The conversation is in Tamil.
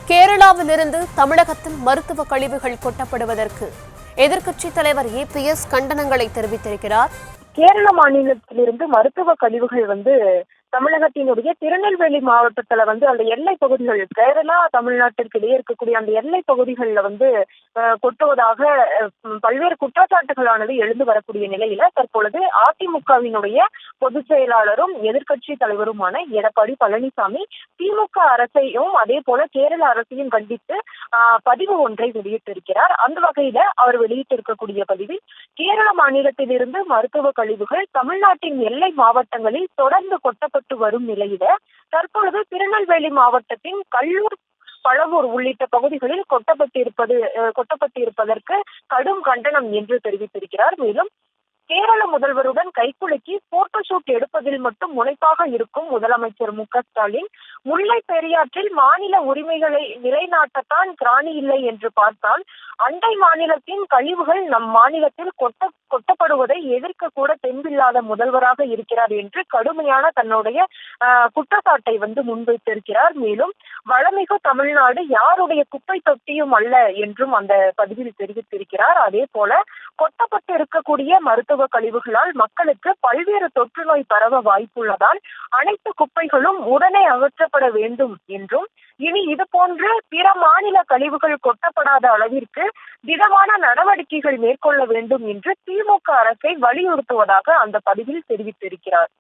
கேரளாவிலிருந்து தமிழகத்தில் மருத்துவ கழிவுகள் கொட்டப்படுவதற்கு எதிர்க்கட்சித் தலைவர் EPS கண்டனங்களை தெரிவித்திருக்கிறார். கேரள மாநிலத்திலிருந்து மருத்துவ கழிவுகள் தமிழகத்தினுடைய திருநெல்வேலி மாவட்டத்துல அந்த எல்லை பகுதிகள், கேரளா தமிழ்நாட்டிற்கு இடையே இருக்கக்கூடிய அந்த எல்லை பகுதிகளில் கொட்டுவதாக பல்வேறு குற்றச்சாட்டுகளானது எழுந்து வரக்கூடிய நிலையில தற்பொழுது அதிமுகவினுடைய பொதுச் செயலாளரும் எதிர்க்கட்சி தலைவருமான எடப்பாடி பழனிசாமி திமுக அரசையும் அதே போல கேரள அரசையும் கண்டித்து பதிவு ஒன்றை வெளியிட்டிருக்கிறார். அந்த வகையில அவர் வெளியிட்டிருக்கக்கூடிய பதிவில், கேரள மாநிலத்திலிருந்து மருத்துவ கழிவுகள் தமிழ்நாட்டின் எல்லை மாவட்டங்களில் தொடர்ந்து கொட்டப்பட்டு வரும் நிலையில தற்பொழுது திருநெல்வேலி மாவட்டத்தின் கல்லூர், பழவூர் உள்ளிட்ட பகுதிகளில் கொட்டப்பட்டிருப்பதற்கு கடும் கண்டனம் என்று தெரிவித்திருக்கிறார். மேலும் கேரள முதல்வருடன் கைக்குலுக்கி போட்டோ ஷூட் எடுப்பதில் மட்டும் முனைப்பாக இருக்கும் முதலமைச்சர் மு.க.ஸ்டாலின் முல்லை பெரியாற்றில் மாநில உரிமைகளை நிலைநாட்டத்தான் திராணி இல்லை என்று பார்த்தால் அண்டை மாநிலத்தின் கழிவுகள் நம் மாநிலத்தில் கொட்டப்படுவதை எதிர்க்க கூட தெம்பில்லாத முதல்வராக இருக்கிறார் என்று கடுமையான தன்னுடைய குற்றச்சாட்டை முன்வைத்திருக்கிறார். மேலும் வளமிகு தமிழ்நாடு யாருடைய குப்பை தொட்டியும் அல்ல என்றும் அந்த பதிவில் தெரிவித்திருக்கிறார். அதே போல கொட்டப்பட்டு இருக்கக்கூடிய மருத்துவ கழிவுகளால் மக்களுக்கு பல்வேறு தொற்று நோய் பரவ வாய்ப்புள்ளதால் அனைத்து குப்பைகளும் உடனே அகற்றப்பட வேண்டும் என்றும், இனி இது போன்ற பிற மாநில கழிவுகள் கொட்டப்படாத அளவிற்கு திடமான நடவடிக்கைகள் மேற்கொள்ள வேண்டும் என்று திமுக அரசை வலியுறுத்துவதாக அந்த பதிவில் தெரிவித்திருக்கிறார்.